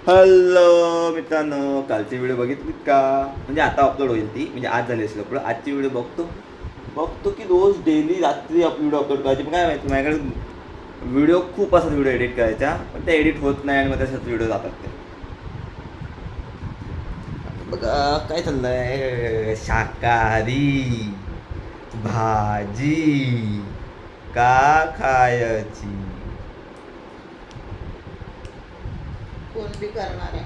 Hello मित्रांनो, कालची video बघितली का? म्हणजे आता अपलोड होईल ती, म्हणजे आज झाली असेल अपलोड. आजची व्हिडिओ बघतो की रोज डेली रात्री व्हिडिओ अपलोड करायची. पण काय माहिती माझ्याकडे व्हिडिओ खूप असतात व्हिडिओ एडिट करायच्या, पण ते एडिट होत नाही आणि मग त्याच्यात व्हिडिओ जातात ते. बघा काय चाललंय, शाकाहारी भाजी का खायची. कोण बी करणार आहे.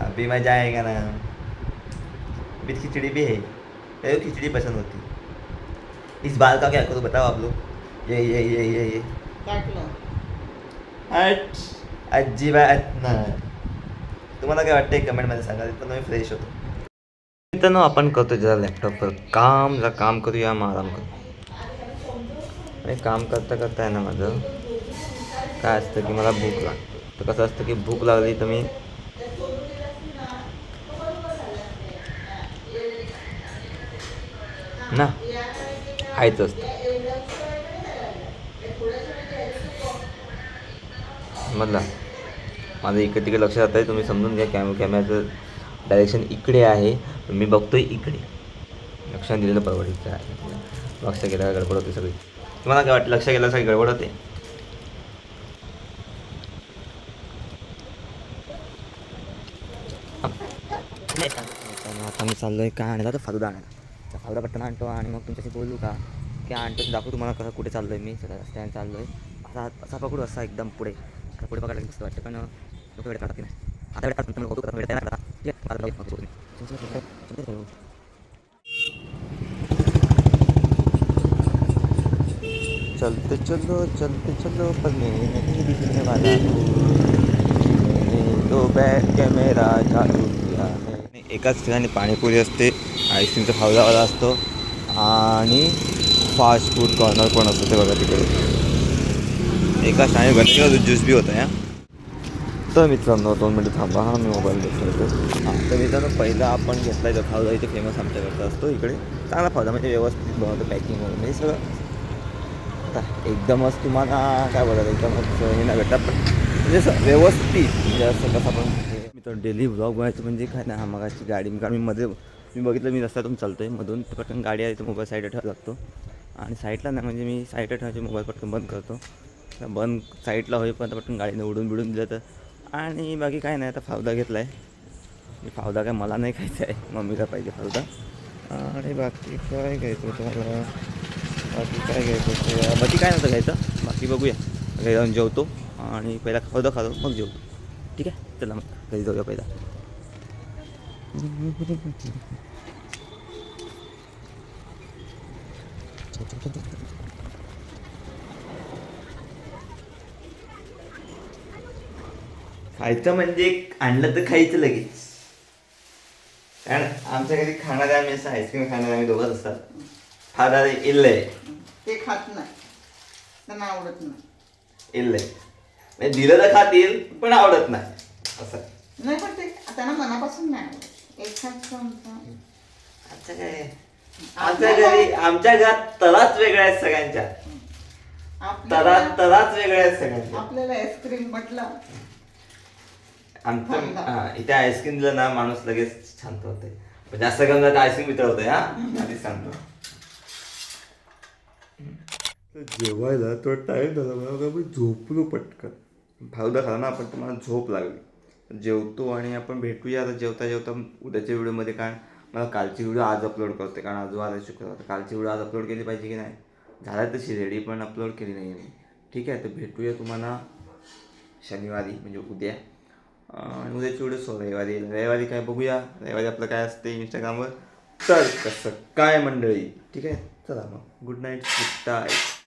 अभी मजा आएगा ना. विथ खिचड़ी भी है, तो खिचड़ी पसंद होती. इस बाल का क्या करूँ बताओ आप लोग. ये काटलं. हट अजिबात नाही. तुम्हाला काय वाटतंय कमेंटमध्ये सांगा, पण मी फ्रेश होतो. मित्रांनो, आपण करतो जरा लॅपटॉपवर काम करूया, मग आराम करू. आणि काम करता करता आहे ना माझं काय असतं की मला भूक लागते. तर कसं असतं की भूक लागली तर मी ना खायचं असतं. मधला माझं इकडे तिकडे लक्ष जात आहे, तुम्ही समजून घ्या. कॅमेऱ्याचं डायरेक्शन इकडे आहे, मी बघतोय इकडे. लक्ष दिलेलं परवडीचं आहे. लक्ष गेल्यावर गडबड होते सगळी. तुम्हाला काय वाटतं, लक्ष गेल्यावर सगळी गडबड होते? आता मी चाललोय काय आणायला, तर फालुदा आणायला. फालुदा पट्टन आणतो आणि मग तुमच्याशी बोलू का की आणतो, दाखवू तुम्हाला कसं कुठे चाललोय. मी स्टँड चाललोय, असा पकडू, असा एकदम पुढे पुढे पकडायला मस्त वाटतं, पण लोक वेळ काढत नाही. आता वेळ काढतो तुम्ही, वेळ तयार करा. चलते चलो पर नहीं दिखने वाला तो बैठ के मेरा जादू किया है. एकाच ठिकाणी पाणीपुरी असते, आईस्क्रीमचा फावलावाला असतो आणि फास्ट फूड कॉर्नर पण असतो. ते बघा तिकडे एका शाळे घंटे ज्यूस बी होता. या तर मित्रांनो 2 मिनटं थांबा, हा मी मोबाईल घेतला होतो. हां तर मित्रांनो, पहिला आपण घेतला जो फावला इथे फेमस आमच्याकडचा असतो. इकडे चांगला फावला, म्हणजे व्यवस्थित बनवतो, पॅकिंग वगैरे म्हणजे सगळं आता एकदमच तुम्हाला काय बोलायचं, एकदमच हे नाही भेटतात, पण म्हणजे असं व्यवस्थित, म्हणजे असं कसं आपण मी तर डेली व्लॉग बनायचं म्हणजे काय नाही. हा मगाची गाडी कारण मी बघितलं, मी रस्त्यातून चालतो आहे, मधून पटकन गाडी आहे तर मोबाईल साईडला ठेवावा लागतो. आणि साईडला नाही म्हणजे मी साईडला ठेवायचे, मोबाईल पटकन बंद करतो. बंद साईडला होईपर्यंत पटकन गाडीने उडून दिलं तर. आणि बाकी काय नाही, आता फावदा घेतला आहे. फावदा काय मला नाही खायचा आहे, मम्मीला पाहिजे फावदा. आणि बाकी काय घ्यायचं तुम्हाला, बाकी काय घ्यायचं, बाकी काय नव्हतं घ्यायचं. बाकी बघूया, घरी जाऊन जेवतो आणि पहिला फावदा खातो, मग जेवतो. ठीक आहे, चला मग घरी जाऊया पहिला. खायचं म्हणजे आणलं तर खायचं लगेच. कारण आमच्या घरी खाणारे आम्ही, असं आईस्क्रीम खाणारे आम्ही दोघंच असतात. फादर इल्लय, ते खात नाही, त्यांना आवडत नाही. इल्लय म्हणजे दिलं तर खातील, पण आवडत नाही असं. नाही, पण ते त्यांना मनापासून नाही आवडत. आमच्या काय, आमच्या घरात तराच वेगळ्या आहेत सगळ्यांच्या. तराच वेगळ्या आहेत सगळ्यांच्या. आपल्याला आईस्क्रीम म्हटलं, आमचं इथे आईस्क्रीम दिलं ना, माणूस लगेच शांत होते. पण जास्त करून जात आईस्क्रीम मित्र होते. हा आधीच सांगतो. जेवायला तो टाईम झाला, मला मी झोपलो पटकन. फावदा खाला ना आपण, तर मला झोप लागली. जेवतो आणि आपण भेटूया आता जेवता जेवता उद्याच्या व्हिडिओमध्ये. कारण मला कालची व्हिडिओ आज अपलोड करते, कारण आज वार शुक्रवार. कालची व्हिडिओ आज अपलोड केली पाहिजे की नाही, झाला तशी रेडी, पण अपलोड केली नाही मी. ठीक आहे, तर भेटूया तुम्हाला शनिवारी, म्हणजे उद्या. आणि उद्याची व्हिडिओ रविवारी काय बघूया. रविवारी आपलं काय असते इंस्टाग्रामवर, तर कसं काय मंडळी. ठीक आहे, चला मग गुड नाईट, गुड नाईट.